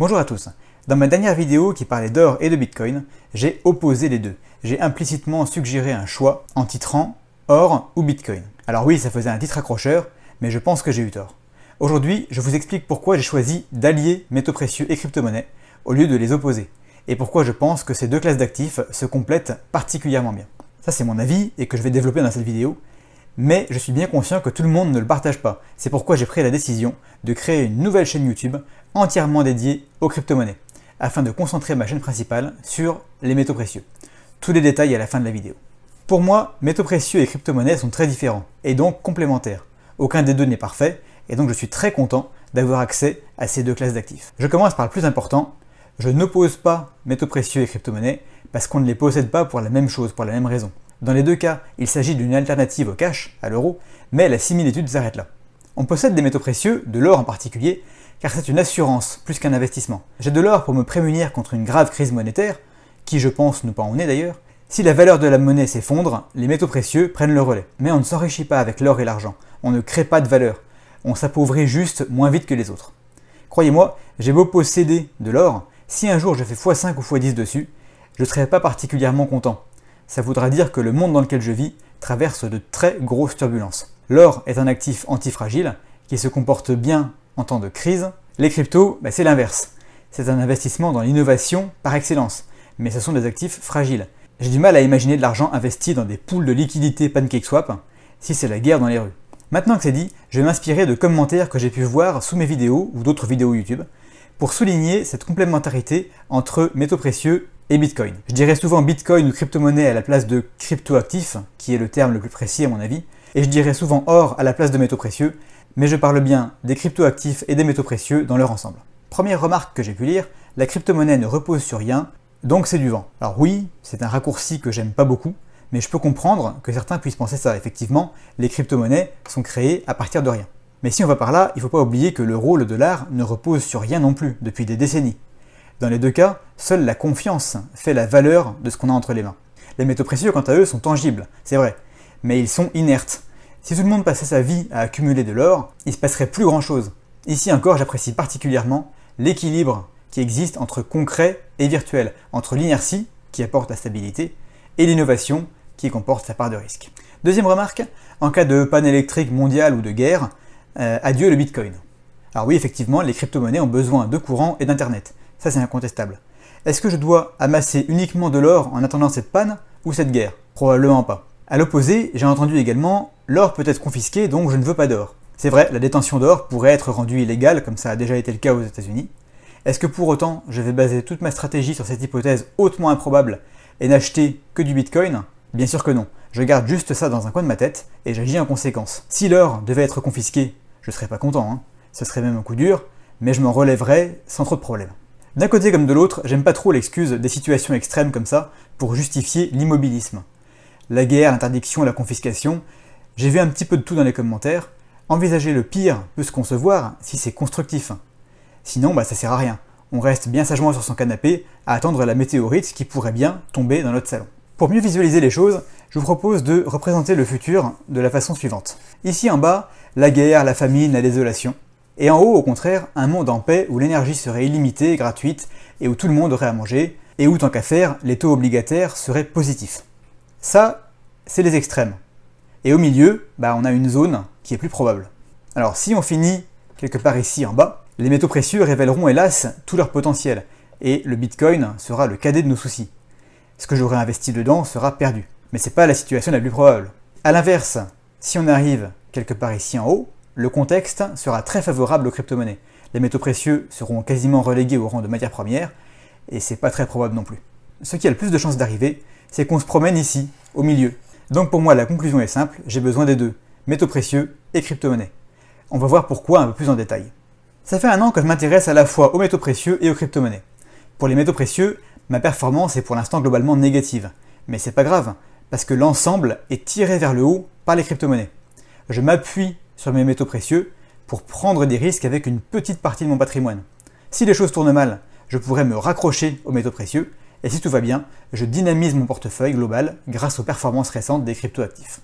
Bonjour à tous. Dans ma dernière vidéo qui parlait d'or et de Bitcoin, j'ai opposé les deux. J'ai implicitement suggéré un choix en titrant or ou Bitcoin. Alors oui, ça faisait un titre accrocheur, mais je pense que j'ai eu tort. Aujourd'hui, je vous explique pourquoi j'ai choisi d'allier métaux précieux et crypto-monnaies au lieu de les opposer, et pourquoi je pense que ces deux classes d'actifs se complètent particulièrement bien. Ça c'est mon avis et que je vais développer dans cette vidéo, mais je suis bien conscient que tout le monde ne le partage pas. C'est pourquoi j'ai pris la décision de créer une nouvelle chaîne YouTube entièrement dédiée aux crypto-monnaies, afin de concentrer ma chaîne principale sur les métaux précieux. Tous les détails à la fin de la vidéo. Pour moi, métaux précieux et crypto-monnaies sont très différents, et donc complémentaires. Aucun des deux n'est parfait, et donc je suis très content d'avoir accès à ces deux classes d'actifs. Je commence par le plus important, je n'oppose pas métaux précieux et crypto-monnaies parce qu'on ne les possède pas pour la même chose, pour la même raison. Dans les deux cas, il s'agit d'une alternative au cash, à l'euro, mais la similitude s'arrête là. On possède des métaux précieux, de l'or en particulier, car c'est une assurance plus qu'un investissement. J'ai de l'or pour me prémunir contre une grave crise monétaire, qui je pense ne pas en est d'ailleurs. Si la valeur de la monnaie s'effondre, les métaux précieux prennent le relais. Mais on ne s'enrichit pas avec l'or et l'argent, on ne crée pas de valeur, on s'appauvrit juste moins vite que les autres. Croyez-moi, j'ai beau posséder de l'or, si un jour je fais x5 ou x10 dessus, je ne serai pas particulièrement content. Ça voudra dire que le monde dans lequel je vis traverse de très grosses turbulences. L'or est un actif antifragile qui se comporte bien en temps de crise. Les cryptos, c'est l'inverse. C'est un investissement dans l'innovation par excellence, mais ce sont des actifs fragiles. J'ai du mal à imaginer de l'argent investi dans des pools de liquidités PancakeSwap si c'est la guerre dans les rues. Maintenant que c'est dit, je vais m'inspirer de commentaires que j'ai pu voir sous mes vidéos ou d'autres vidéos YouTube pour souligner cette complémentarité entre métaux précieux et Bitcoin. Je dirais souvent Bitcoin ou crypto-monnaie à la place de crypto-actifs, qui est le terme le plus précis à mon avis, et je dirais souvent or à la place de métaux précieux, mais je parle bien des crypto-actifs et des métaux précieux dans leur ensemble. Première remarque que j'ai pu lire, la crypto-monnaie ne repose sur rien, donc c'est du vent. Alors oui, c'est un raccourci que j'aime pas beaucoup, mais je peux comprendre que certains puissent penser ça. Effectivement, les crypto-monnaies sont créées à partir de rien. Mais si on va par là, il ne faut pas oublier que l'euro, le dollar, ne repose sur rien non plus, depuis des décennies. Dans les deux cas, seule la confiance fait la valeur de ce qu'on a entre les mains. Les métaux précieux, quant à eux, sont tangibles, c'est vrai, mais ils sont inertes. Si tout le monde passait sa vie à accumuler de l'or, il ne se passerait plus grand chose. Ici encore, j'apprécie particulièrement l'équilibre qui existe entre concret et virtuel, entre l'inertie, qui apporte la stabilité, et l'innovation, qui comporte sa part de risque. Deuxième remarque, en cas de panne électrique mondiale ou de guerre, adieu le Bitcoin. Alors oui, effectivement, les crypto-monnaies ont besoin de courant et d'internet. Ça, c'est incontestable. Est-ce que je dois amasser uniquement de l'or en attendant cette panne ou cette guerre? Probablement pas. À l'opposé, j'ai entendu également l'or peut être confisqué, donc je ne veux pas d'or. C'est vrai, la détention d'or pourrait être rendue illégale, comme ça a déjà été le cas aux États-Unis. Est-ce que pour autant, je vais baser toute ma stratégie sur cette hypothèse hautement improbable et n'acheter que du Bitcoin? Bien sûr que non. Je garde juste ça dans un coin de ma tête et j'agis en conséquence. Si l'or devait être confisqué, je serais pas content, Ce serait même un coup dur, mais je m'en relèverais sans trop de problèmes. D'un côté comme de l'autre, j'aime pas trop l'excuse des situations extrêmes comme ça pour justifier l'immobilisme. La guerre, l'interdiction, la confiscation, j'ai vu un petit peu de tout dans les commentaires. Envisager le pire peut se concevoir si c'est constructif. Sinon, ça sert à rien. On reste bien sagement sur son canapé à attendre la météorite qui pourrait bien tomber dans notre salon. Pour mieux visualiser les choses, je vous propose de représenter le futur de la façon suivante. Ici en bas, la guerre, la famine, la désolation. Et en haut, au contraire, un monde en paix où l'énergie serait illimitée, gratuite, et où tout le monde aurait à manger, et où, tant qu'à faire, les taux obligataires seraient positifs. Ça, c'est les extrêmes. Et au milieu, on a une zone qui est plus probable. Alors si on finit quelque part ici en bas, les métaux précieux révéleront hélas tout leur potentiel, et le Bitcoin sera le cadet de nos soucis. Ce que j'aurais investi dedans sera perdu. Mais c'est pas la situation la plus probable. A l'inverse, si on arrive quelque part ici en haut, le contexte sera très favorable aux crypto-monnaies. Les métaux précieux seront quasiment relégués au rang de matière première, et c'est pas très probable non plus. Ce qui a le plus de chances d'arriver, c'est qu'on se promène ici, au milieu. Donc pour moi, la conclusion est simple, j'ai besoin des deux, métaux précieux et crypto-monnaies. On va voir pourquoi un peu plus en détail. Ça fait un an que je m'intéresse à la fois aux métaux précieux et aux crypto-monnaies. Pour les métaux précieux, ma performance est pour l'instant globalement négative. Mais c'est pas grave, parce que l'ensemble est tiré vers le haut par les crypto-monnaies. Je m'appuie sur mes métaux précieux pour prendre des risques avec une petite partie de mon patrimoine. Si les choses tournent mal, je pourrais me raccrocher aux métaux précieux, et si tout va bien, je dynamise mon portefeuille global grâce aux performances récentes des cryptoactifs.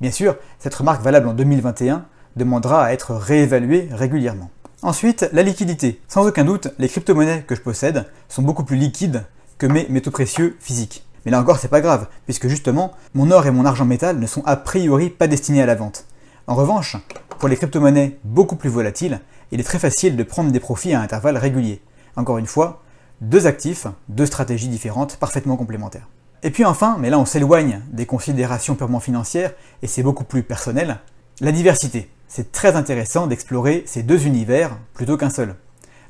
Bien sûr, cette remarque valable en 2021 demandera à être réévaluée régulièrement. Ensuite, la liquidité. Sans aucun doute, les crypto-monnaies que je possède sont beaucoup plus liquides que mes métaux précieux physiques. Mais là encore, c'est pas grave, puisque justement, mon or et mon argent métal ne sont a priori pas destinés à la vente. En revanche, pour les crypto-monnaies beaucoup plus volatiles, il est très facile de prendre des profits à intervalles réguliers. Encore une fois, deux actifs, deux stratégies différentes, parfaitement complémentaires. Et puis enfin, mais là on s'éloigne des considérations purement financières, et c'est beaucoup plus personnel, la diversité. C'est très intéressant d'explorer ces deux univers plutôt qu'un seul.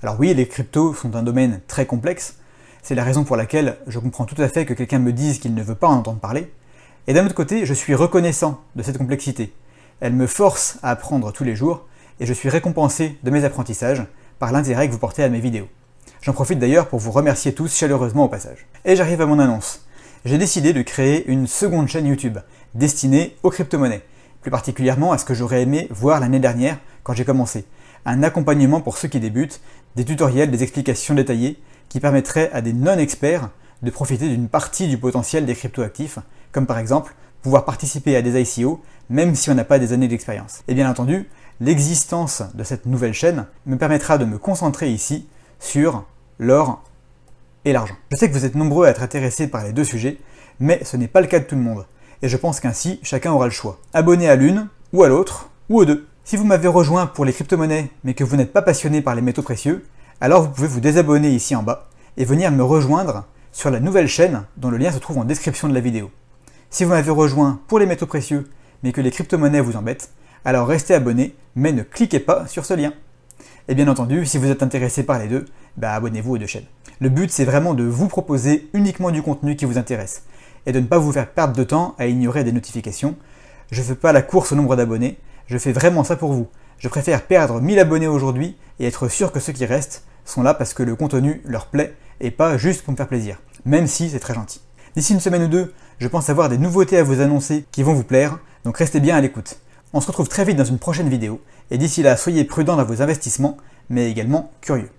Alors oui, les cryptos sont un domaine très complexe, c'est la raison pour laquelle je comprends tout à fait que quelqu'un me dise qu'il ne veut pas en entendre parler, et d'un autre côté, je suis reconnaissant de cette complexité. Elle me force à apprendre tous les jours, et je suis récompensé de mes apprentissages par l'intérêt que vous portez à mes vidéos. J'en profite d'ailleurs pour vous remercier tous chaleureusement au passage. Et j'arrive à mon annonce. J'ai décidé de créer une seconde chaîne YouTube, destinée aux crypto-monnaies, plus particulièrement à ce que j'aurais aimé voir l'année dernière quand j'ai commencé. Un accompagnement pour ceux qui débutent, des tutoriels, des explications détaillées, qui permettraient à des non-experts de profiter d'une partie du potentiel des crypto-actifs, comme par exemple pouvoir participer à des ICO, même si on n'a pas des années d'expérience. Et bien entendu, l'existence de cette nouvelle chaîne me permettra de me concentrer ici sur l'or et l'argent. Je sais que vous êtes nombreux à être intéressés par les deux sujets, mais ce n'est pas le cas de tout le monde. Et je pense qu'ainsi, chacun aura le choix. Abonné à l'une, ou à l'autre, ou aux deux. Si vous m'avez rejoint pour les crypto-monnaies, mais que vous n'êtes pas passionné par les métaux précieux, alors vous pouvez vous désabonner ici en bas, et venir me rejoindre sur la nouvelle chaîne dont le lien se trouve en description de la vidéo. Si vous m'avez rejoint pour les métaux précieux, mais que les crypto-monnaies vous embêtent, alors restez abonné, mais ne cliquez pas sur ce lien. Et bien entendu, si vous êtes intéressé par les deux, abonnez-vous aux deux chaînes. Le but, c'est vraiment de vous proposer uniquement du contenu qui vous intéresse, et de ne pas vous faire perdre de temps à ignorer des notifications. Je ne fais pas la course au nombre d'abonnés, je fais vraiment ça pour vous. Je préfère perdre 1000 abonnés aujourd'hui et être sûr que ceux qui restent sont là parce que le contenu leur plaît et pas juste pour me faire plaisir, même si c'est très gentil. D'ici une semaine ou deux, je pense avoir des nouveautés à vous annoncer qui vont vous plaire, donc restez bien à l'écoute. On se retrouve très vite dans une prochaine vidéo, et d'ici là, soyez prudents dans vos investissements, mais également curieux.